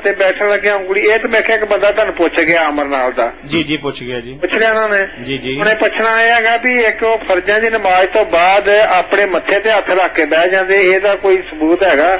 ਤੇ ਬੈਠਣ ਲੱਗਿਆ ਉਂਗਲੀ, ਇਹ ਤੇ ਮੈਂ ਕਿਹਾ ਇੱਕ ਬੰਦਾ ਤੁਹਾਨੂੰ ਪੁੱਛ ਗਿਆ ਅਮਰ ਨਾਲ ਦਾ। ਜੀ ਜੀ ਪੁੱਛ ਗਿਆ ਜੀ, ਪੁੱਛ ਲਿਆ ਉਹਨਾਂ ਨੇ। ਜੀ ਜੀ ਉਹਨੇ ਪੁੱਛਣਾ ਇਹ ਹੈਗਾ ਵੀ ਇੱਕ ਉਹ ਫਰਜ਼ਾਂ ਦੀ ਨਮਾਜ਼ ਤੋਂ ਬਾਅਦ ਆਪਣੇ ਮੱਥੇ ਤੇ ਹੱਥ ਰੱਖ ਕੇ ਬਹਿ ਜਾਂਦੇ, ਇਹਦਾ ਕੋਈ ਸਬੂਤ ਹੈਗਾ?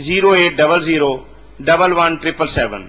0800111777।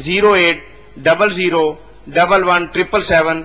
0800111777।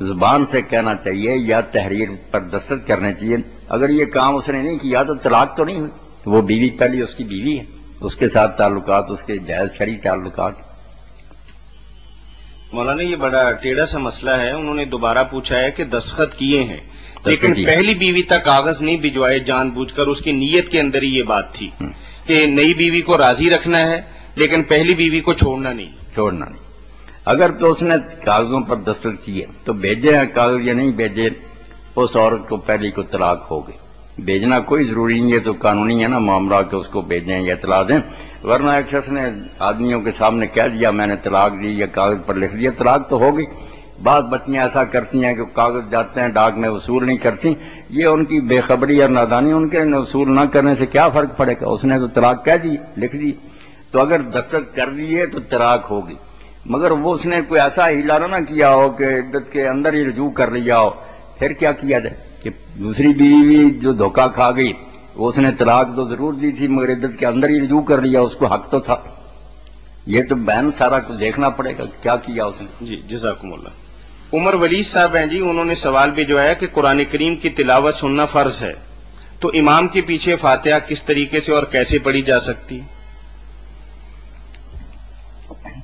زبان سے کہنا چاہیے یا تحریر پر دستخط کرنے چاہیے. اگر یہ کام اس نے نہیں کیا تو طلاق تو نہیں ہوئی. وہ بیوی پہلی اس کی بیوی ہے، اس کے ساتھ تعلقات اس کے جائز شرعی تعلقات. مولانا یہ بڑا ٹیڑھا سا مسئلہ ہے. انہوں نے دوبارہ پوچھا ہے کہ دستخط کیے ہیں لیکن پہلی بیوی تک کاغذ نہیں بھجوائے جان بوجھ کر. اس کی نیت کے اندر ہی یہ بات تھی کہ نئی بیوی کو راضی رکھنا ہے لیکن پہلی بیوی کو چھوڑنا نہیں. اگر تو اس نے کاغذوں پر دستخط کیے تو بھیجے ہیں کاغذ یا نہیں بھیجے، اس عورت کو پہلی کو طلاق ہو گئی. بھیجنا کوئی ضروری نہیں ہے، تو قانونی ہے نا معاملہ کہ اس کو بھیجیں یا اطلاع دیں. ورنہ ایک شخص نے آدمیوں کے سامنے کہہ دیا میں نے طلاق دی یا کاغذ پر لکھ دیا، طلاق تو ہو گئی. بعض بچیاں ایسا کرتی ہیں کہ کاغذ جاتے ہیں ڈاک میں وصول نہیں کرتی. یہ ان کی بے خبری اور نادانی. ان کے وصول نہ کرنے سے کیا فرق پڑے گا؟ اس نے تو طلاق کہہ دی، لکھ دی. تو اگر دستخط کر دیے تو طلاق ہوگی. مگر وہ اس نے کوئی ایسا ہیلا نہ کیا ہو کہ عدت کے اندر ہی رجوع کر لیا ہو، پھر کیا کیا جائے؟ کہ دوسری بیوی جو دھوکہ کھا گئی وہ اس نے طلاق تو ضرور دی تھی مگر عدت کے اندر ہی رجوع کر لیا، اس کو حق تو تھا. یہ تو بہن سارا کچھ دیکھنا پڑے گا کیا کیا اس نے. جی جزاکم اللہ. عمر ولی صاحب ہیں جی، انہوں نے سوال بھجوایا کہ قرآن کریم کی تلاوت سننا فرض ہے تو امام کے پیچھے فاتحہ کس طریقے سے اور کیسے پڑھی جا سکتی؟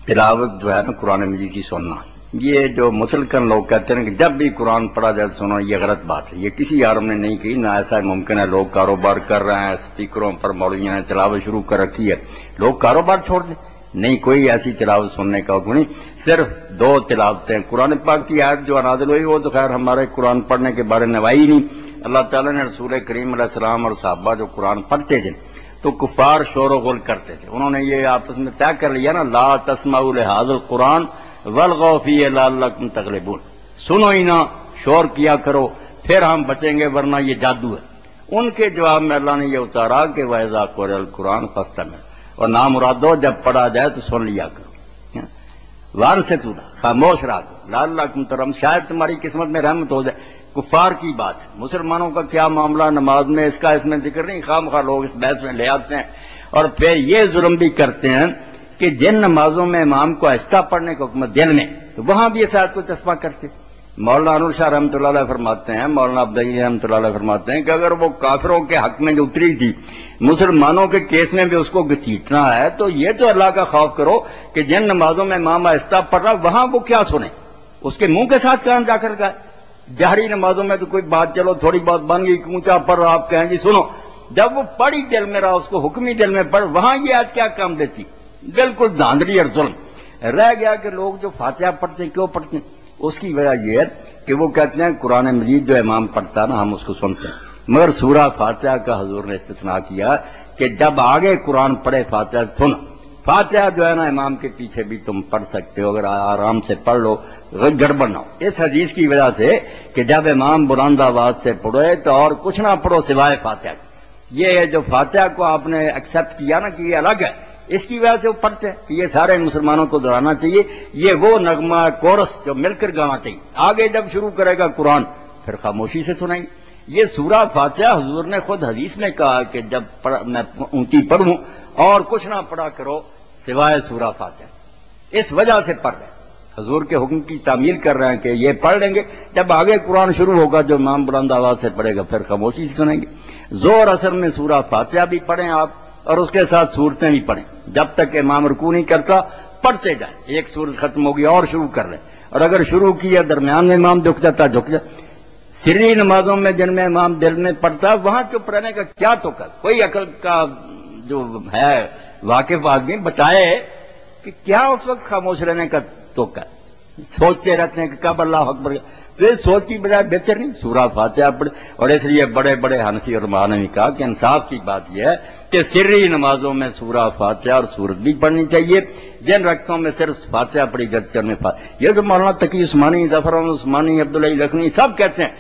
تلاوت جو ہے نا قرآن مجید کی سننا، یہ جو مسلکن لوگ کہتے ہیں کہ جب بھی قرآن پڑھا جائے سنو، یہ غلط بات ہے. یہ کسی عالم نے نہیں کی، نہ ایسا ممکن ہے. لوگ کاروبار کر رہے ہیں، اسپیکروں پر مولویوں نے تلاوت شروع کر رکھی ہے، لوگ کاروبار چھوڑ دیں. نہیں، کوئی ایسی تلاوت سننے کا حکم نہیں. صرف 2 تلاوتیں. قرآن پاک کی آیت جو نازل ہوئی وہ تو خیر ہمارے قرآن پڑھنے کے بارے میں نوائی نہیں. اللہ تعالیٰ نے رسول کریم علیہ السلام اور صحابہ جو قرآن پڑھتے تھے تو کفار شور و غل کرتے تھے. انہوں نے یہ آپس میں طے کر لیا نا، لا تسمعوا لهذا القرآن والغوا فیہ لعلکم تغلبون. سنو ہی نہ، شور کیا کرو پھر ہم بچیں گے ورنہ یہ جادو ہے. ان کے جواب میں اللہ نے یہ اتارا کہ وَإِذَا قُرِئَ الْقُرْآنُ فَاسْتَمِعُوا، اور نامرادو جب پڑھا جائے تو سن لیا کرو. وان سے تو خاموش رہا کرو لعلکم ترحمون، شاید تمہاری قسمت میں رحمت ہو جائے. کفار کی بات ہے. مسلمانوں کا کیا معاملہ نماز میں، اس کا اس میں ذکر نہیں. خام خواہ لوگ اس بحث میں لے آتے ہیں اور پھر یہ ظلم بھی کرتے ہیں کہ جن نمازوں میں امام کو آہستہ پڑھنے کا حکم دل میں، تو وہاں بھی اس آیت کو چسپاں کرتے. مولانا انور شاہ رحمۃ اللہ علیہ فرماتے ہیں، مولانا عبدالعزیز رحمۃ اللہ علیہ فرماتے ہیں کہ اگر وہ کافروں کے حق میں جو اتری تھی مسلمانوں کے کیس میں بھی اس کو گھسیٹنا ہے تو یہ تو اللہ کا خوف کرو کہ جن نمازوں میں امام آہستہ پڑھ رہا وہاں وہ کیا سنیں، اس کے منہ کے ساتھ کہاں جا کر گئے. جہری نمازوں میں تو کوئی بات چلو تھوڑی بات بن گئی، اونچا پڑھ رہا آپ کہیں جی سنو. جب وہ پڑھی دل میں رہا، اس کو حکمی دل میں پڑھ، وہاں یہ آیت کیا کام دیتی؟ بالکل دھاندلی اور ظلم. رہ گیا کہ لوگ جو فاتحہ پڑھتے ہیں کیوں پڑھتے ہیں؟ اس کی وجہ یہ ہے کہ وہ کہتے ہیں قرآن مجید جو امام پڑھتا ہے نا ہم اس کو سنتے ہیں. مگر سورہ فاتحہ کا حضور نے استثناء کیا کہ جب آگے قرآن پڑھے فاتحہ سن. فاتحہ جو ہے نا امام کے پیچھے بھی تم پڑھ سکتے ہو اگر آرام سے پڑھ لو، گڑبڑ نہ ہو. اس حدیث کی وجہ سے کہ جب امام بلند آواز سے پڑھے تو اور کچھ نہ پڑھو سوائے فاتحہ. یہ جو فاتحہ کو آپ نے ایکسپٹ کیا نا کہ یہ الگ ہے، اس کی وجہ سے وہ پڑھتے ہیں کہ یہ سارے مسلمانوں کو دہرانا چاہیے. یہ وہ نغمہ کورس جو مل کر گانا چاہیے. آگے جب شروع کرے گا قرآن پھر خاموشی سے سنائیں گے. یہ سورہ فاتحہ حضور نے خود حدیث میں کہا کہ جب میں اونچی پڑھوں اور کچھ نہ پڑھا کرو سوائے سورہ فاتحہ. اس وجہ سے پڑھ رہے ہیں، حضور کے حکم کی تعمیل کر رہے ہیں کہ یہ پڑھ لیں گے. جب آگے قرآن شروع ہوگا جو امام بلند آواز سے پڑھے گا پھر خاموشی سے سنیں گے. زور اثر میں سورہ فاتحہ بھی پڑھیں آپ اور اس کے ساتھ سورتیں بھی پڑھیں. جب تک امام رکوع نہیں کرتا پڑھتے جائیں. ایک سورت ختم ہوگی اور شروع کر لیں، اور اگر شروع کیا درمیان میں امام جھک جاتا جھک جائے. سری نمازوں میں جن میں امام دل میں پڑھتا وہاں چپ رہنے کا کیا تو کر. کوئی عقل کا جو ہے واقف آدمی بتائے کہ کیا اس وقت خاموش رہنے کا تو کر. سوچتے رہتے ہیں کہ کب اللہ اکبر، تو اس سوچ کی بجائے بہتر نہیں سورہ فاتحہ پڑھے. اور اس لیے بڑے بڑے حنفی علماء نے بھی کہا کہ انصاف کی بات یہ ہے کہ سری نمازوں میں سورہ فاتحہ اور سورت بھی پڑھنی چاہیے. جن رکعتوں میں صرف فاتحہ پڑھی جاتی ہے یہ تو مولانا تقی عثمانی، ظفر عثمانی، عبداللہ لکھنوی سب کہتے ہیں